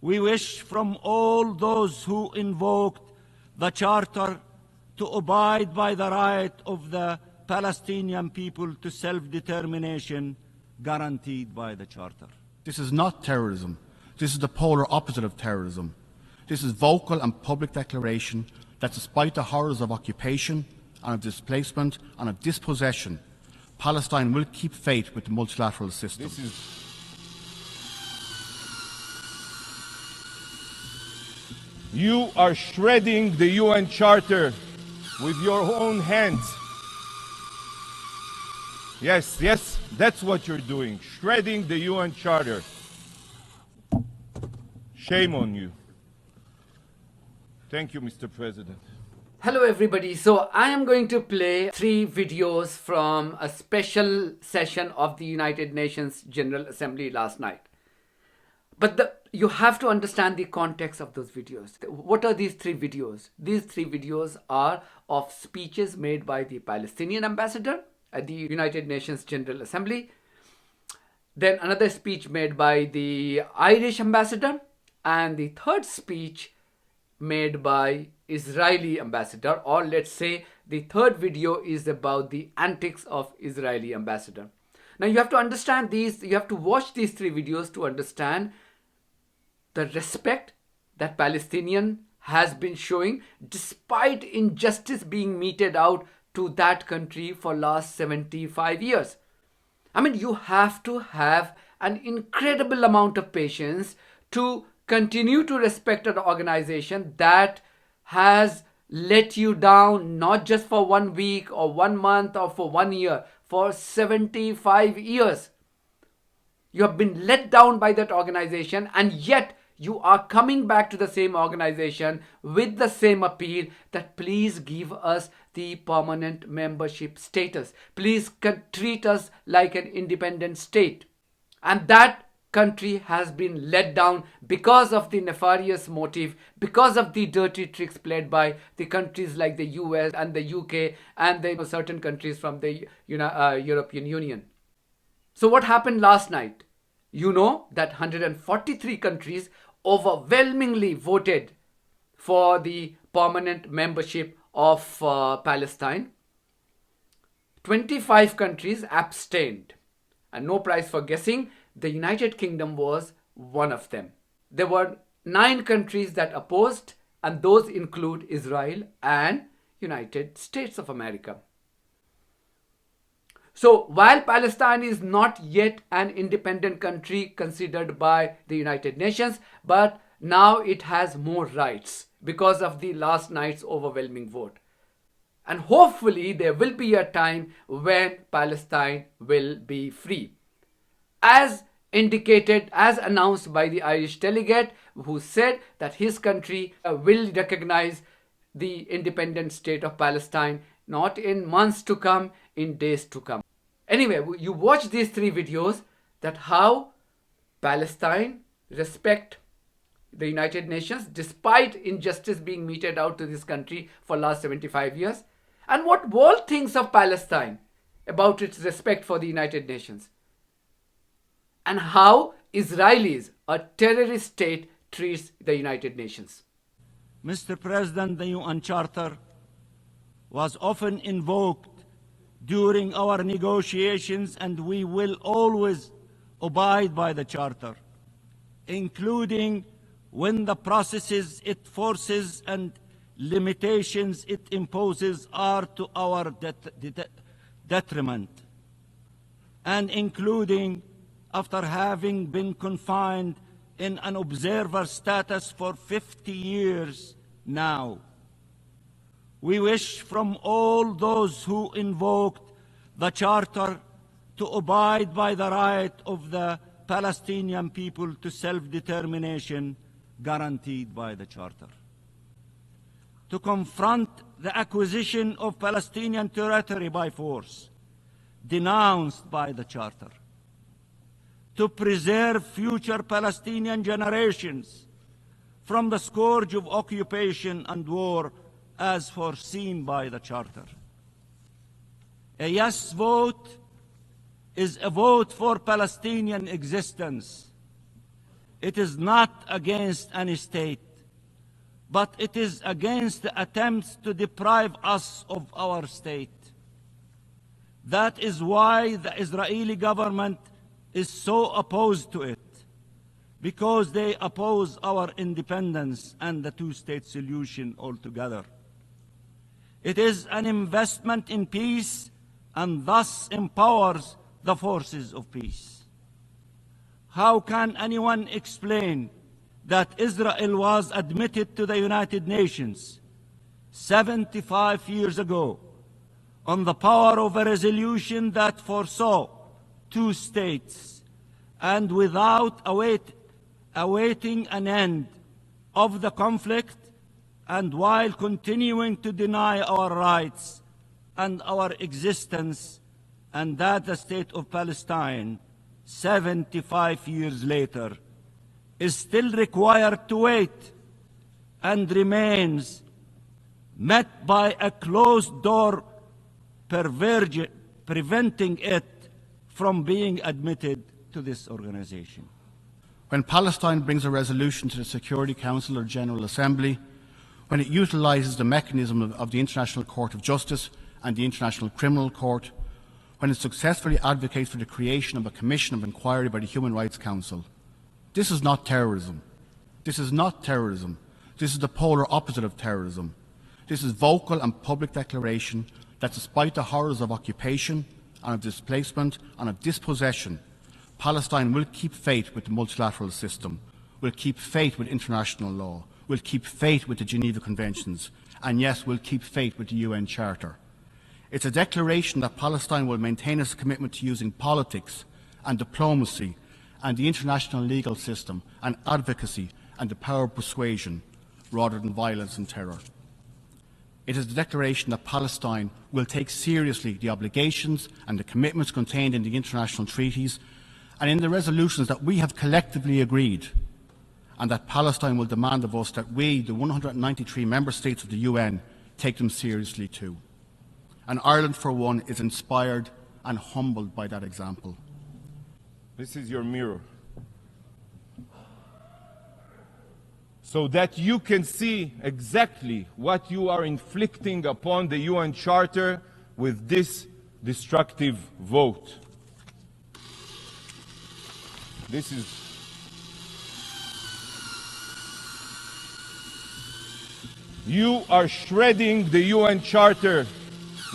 We wish from all those who invoked the Charter to abide by the right of the Palestinian people to self-determination guaranteed by the Charter. This is not terrorism. This is the polar opposite of terrorism. This is vocal and public declaration that despite the horrors of occupation and of displacement and of dispossession, Palestine will keep faith with the multilateral system. You are shredding the UN Charter with your own hands. Yes, that's what you're doing, shredding the UN Charter. Shame on you. Thank you, Mr. President. Hello everybody, so I am going to play 3 videos from a special session of the United Nations General Assembly last night. But you have to understand the context of those videos. What are these 3 videos? These 3 videos are of speeches made by the Palestinian ambassador at the United Nations General Assembly. Then another speech made by the Irish ambassador. And the third speech made by Israeli ambassador, or let's say the third video is about the antics of Israeli ambassador. Now you have to understand these, you have to watch these 3 videos to understand the respect that Palestinian has been showing despite injustice being meted out to that country for last 75 years. I mean, you have to have an incredible amount of patience to continue to respect an organization that has let you down not just for 1 week or 1 month or for 1 year, for 75 years. You have been let down by that organization, and yet you are coming back to the same organization with the same appeal that please give us the permanent membership status. Please treat us like an independent state. And that country has been let down because of the nefarious motive, because of the dirty tricks played by the countries like the US and the UK and the certain countries from the European Union. So what happened last night? You know that 143 countries overwhelmingly voted for the permanent membership of Palestine. 25 countries abstained. And no prize for guessing, the United Kingdom was one of them. There were 9 countries that opposed, and those include Israel and United States of America. So while Palestine is not yet an independent country considered by the United Nations, but now it has more rights because of the last night's overwhelming vote. And hopefully there will be a time when Palestine will be free. As indicated, as announced by the Irish delegate, who said that his country will recognize the independent state of Palestine not in months to come, in days to come. Anyway, you watch these 3 videos that how Palestine respect the United Nations despite injustice being meted out to this country for last 75 years, and what world thinks of Palestine about its respect for the United Nations, and how Israelis, a terrorist state, treats the United Nations. Mr. President, the UN Charter was often invoked during our negotiations, and we will always abide by the Charter, including when the processes it forces and limitations it imposes are to our detriment, and including after having been confined in an observer status for 50 years now. We wish from all those who invoked the Charter to abide by the right of the Palestinian people to self-determination guaranteed by the Charter, to confront the acquisition of Palestinian territory by force, denounced by the Charter, to preserve future Palestinian generations from the scourge of occupation and war as foreseen by the Charter. A yes vote is a vote for Palestinian existence. It is not against any state, but it is against the attempts to deprive us of our state. That is why the Israeli government is so opposed to it, because they oppose our independence and the two-state solution altogether. It is an investment in peace and thus empowers the forces of peace. How can anyone explain that Israel was admitted to the United Nations 75 years ago on the power of a resolution that foresaw two states, and without awaiting an end of the conflict, and while continuing to deny our rights and our existence, and that the state of Palestine, 75 years later, is still required to wait and remains met by a closed door preventing it from being admitted to this organization. When Palestine brings a resolution to the Security Council or General Assembly, when it utilises the mechanism of the International Court of Justice and the International Criminal Court, when it successfully advocates for the creation of a commission of inquiry by the Human Rights Council, this is not terrorism. This is not terrorism. This is the polar opposite of terrorism. This is vocal and public declaration that despite the horrors of occupation and of displacement and of dispossession, Palestine will keep faith with the multilateral system, will keep faith with international law, will keep faith with the Geneva Conventions, and yes, will keep faith with the UN Charter. It's a declaration that Palestine will maintain its commitment to using politics and diplomacy and the international legal system and advocacy and the power of persuasion rather than violence and terror. It is the declaration that Palestine will take seriously the obligations and the commitments contained in the international treaties and in the resolutions that we have collectively agreed, and that Palestine will demand of us that we, the 193 member states of the UN, take them seriously too. And Ireland, for one, is inspired and humbled by that example. This is your mirror, so that you can see exactly what you are inflicting upon the UN Charter with this destructive vote. This is you are shredding the UN Charter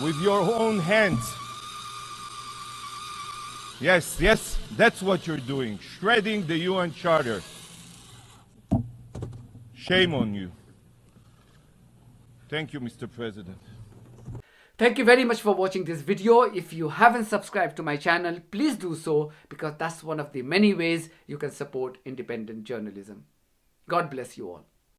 with your own hands. Yes, yes, that's what you're doing, shredding the UN Charter. Shame on you. Thank you, Mr. President. Thank you very much for watching this video. If you haven't subscribed to my channel, please do so, because that's one of the many ways you can support independent journalism. God bless you all.